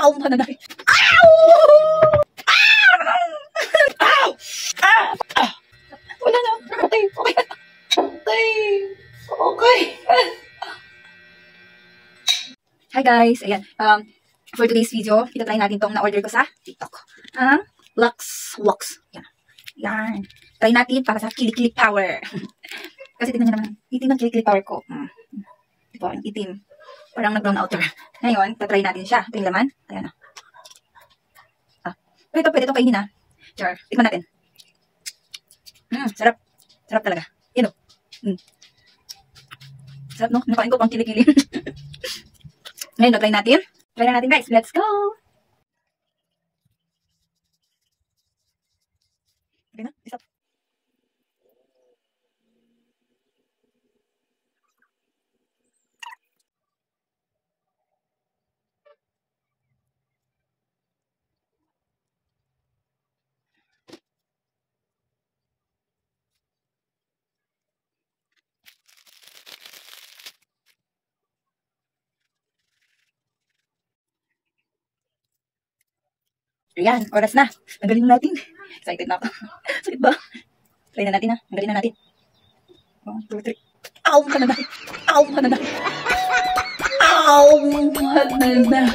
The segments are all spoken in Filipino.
Ow! Hananay. Ow! Ow! Wala na. Okay. Hi guys. Ayan. For today's video, itatry natin tong na-order ko sa TikTok. Lux. Yan. Try natin para sa kilik-kilik power. Kasi tignan nyo naman. Itim ng kilik-kilik power ko. Ito, ang itim. Parang nag-brown outer. Ngayon, tatry natin siya. Ito yung laman. Ayan na. Pero ito, pwede ito kainin na. Char. Tikman natin. Sarap. Sarap talaga. Yan o. Sarap no? Nakain ko pang kilikili. Ngayon, try natin. Try na natin guys. Let's go! Okay na? Stop. Ayan, oras na. Tanggalin natin. Excited na ako. Sakit ba? Try na natin ha. Tanggalin na natin. 1, 2, 3. Ow! Hananay. Ow! Hananay. Ow! Hananay.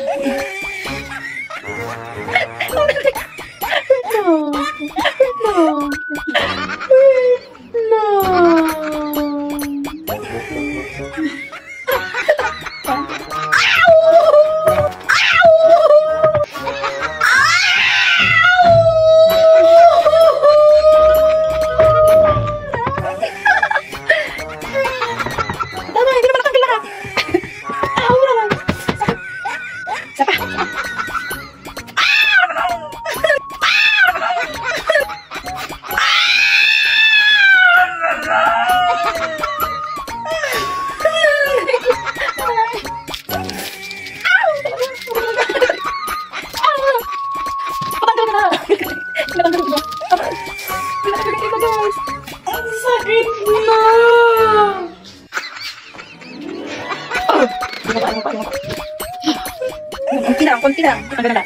Konti lang. Ang ganda na.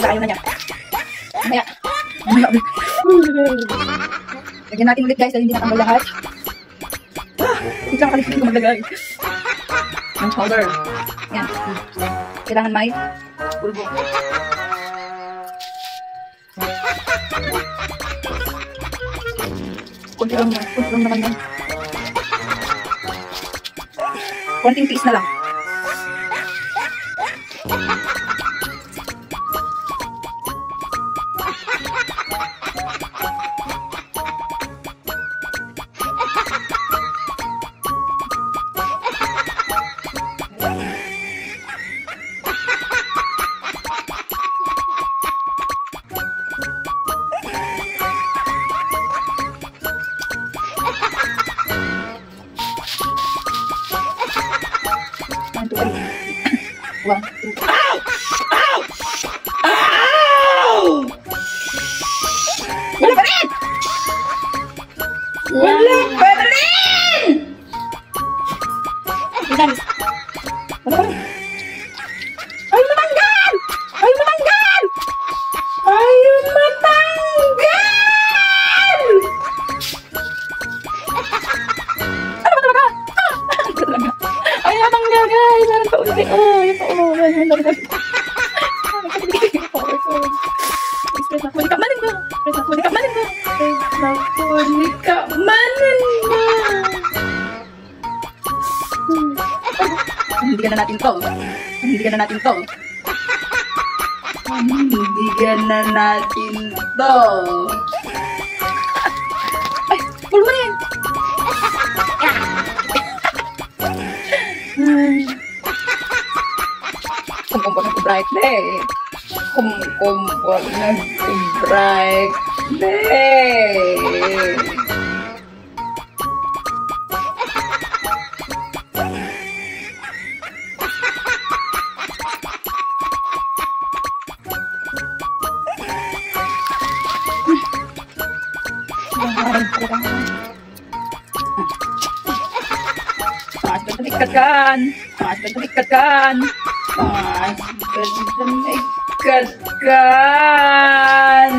Ayaw na niya. Mamaya. Lagyan natin ulit guys dahil hindi natanggal lahat. Hindi lang kalimutan ko maglagay. Ng powder. Yan. Kailangan may pulbo. Konti lang naman yan. Konting tiis na lang. One, two. Ow! Ow! Ow! Wala pa rin! Wala pa rin! Wala pa rin! Ay, matanggal! Ay, matanggal! Ay, matanggal! Ano ba talaga? Ay, matanggal guys! Ano pa ulit? Ay, pa ulit. Hindigan na natin to. Hindigan na natin to. Ay, pulbo na yan. Kumpong nag-bright day. Kumpong nag-bright day. Mas, my God, God.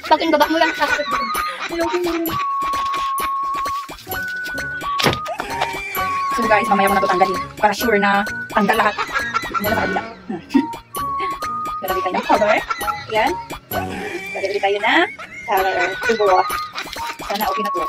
Pag yung baba mo lang, sasakit dito. So guys, mamaya mo na ito tanggalin. Para sure na tanggal lahat. Dito muna sa kabila. Lalagay tayo ng cover. Ayan. Lalagay tayo na color. Tubo. Sana okay na to.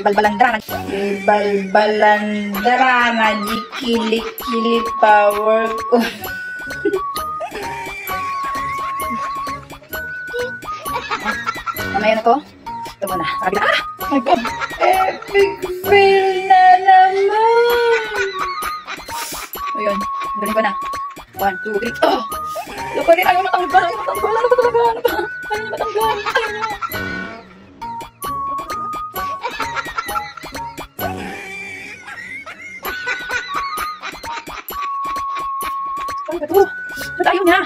Balbalandrana, jikili power ko. Mamaya na to. Ito muna. Sabi na, my God, epic fail na naman. Ayun, galing ko na. 1, 2, 3. Oh! Ano pa rin? Ayaw matanggal. Ano ba talaga? Ano ba? Ayaw matanggal. Ayaw na. Ito. Ba't ayaw niya?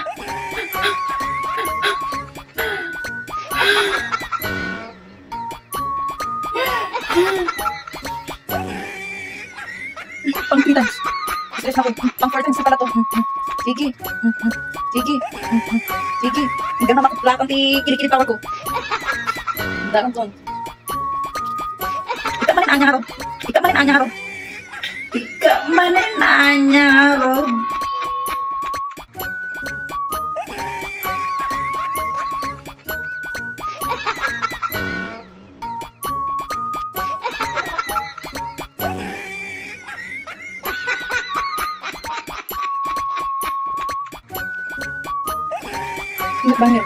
Pang 3 times. Stress na ko. Pang 4 times na pala to. Sige. Sige. Sige. Hanggang na makaplat ang kilikili power ko. Darang ton. Ika manin anya ron. Ika manin anya ron. Ika manin anya ron. Ingat banget.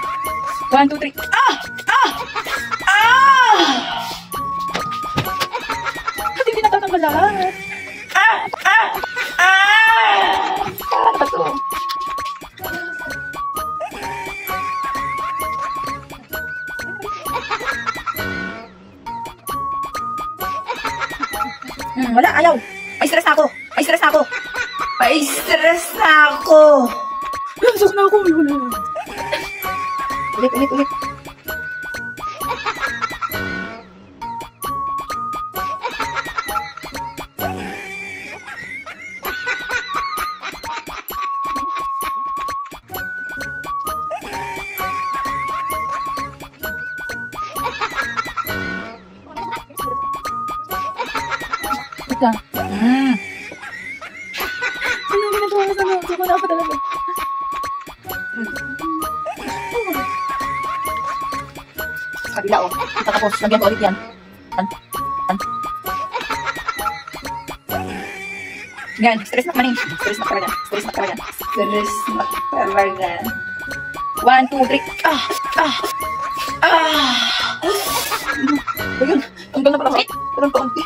1, 2, 3. Ah! Ah! Ah! Hindi natatanggal lahat. Ah! Ah! Ah! Ano ba to? Wala, ayaw. May stress na ako. May stress na ako. May stress na ako. Lasok na ako. Wala. Ulit. Ito. Ano ginagawa mo sa mga? Siko na ako talaga. Kabila o. Tapos, lagyan ko ulit yan. Yan, stress na manin. Stress na talaga. 1, 2, 3. Ah! Ah! Ah! Ayun, tanggal na pala ako. Parang paunti.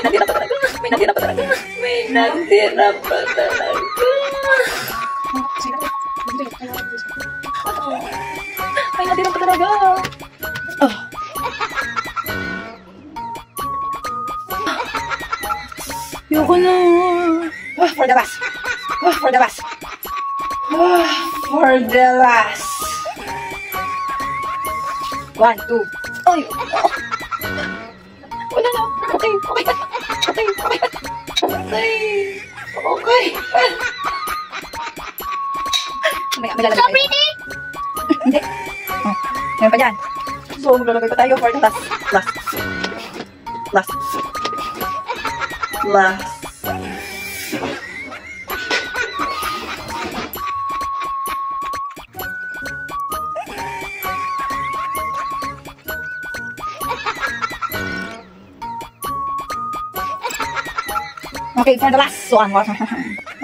May natira pa talaga. May natira pa talaga. Oh. Yoko na. For the last. For the last. For the last. 1, 2. Ay. Wala na. Okay. May lalagay tayo. Hindi. Oh, meron pa dyan. So, maglalagay pa tayo for the last. Okay, for the last one.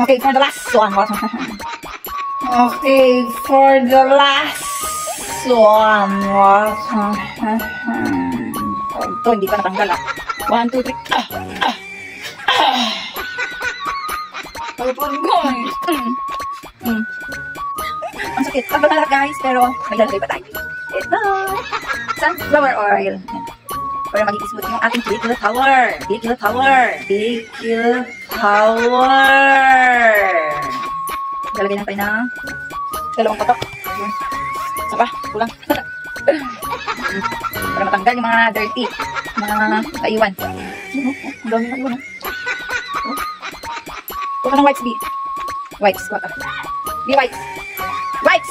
Okay, for the last one. Ito, hindi pa natanggal ah. 1, 2, 3. Pagpapun ko Ang sakit. Pagpapun na lang guys, pero may lalagay pa tayo. Ito. Sunflower oil. Para magiging smooth yung ating kill power. Kill power. Kill power. Lalagay na tayo ng dalawang patok. Isa pa, kulang. Para matanggal yung mga dirty, mga kaiwan. Ang dami ng iwan. Kuha ka ng wipes, B. Wipes, kuha ka. B, wipes. Wipes!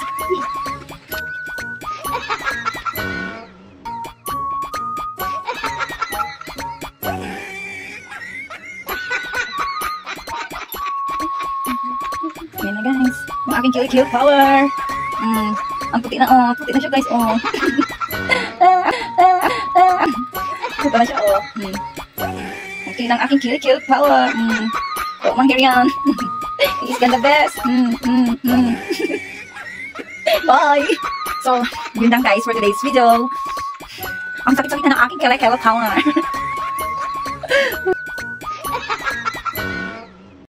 Yan na guys. Yung aking kill power. Ang puti na, oh. Puti na siya guys, oh. Puti na siya, oh. Okay lang aking kill power. Oh, manghir yan. He's the best. Bye. So, yun lang guys for today's video. Ang sakit-sakit na ng aking kill power.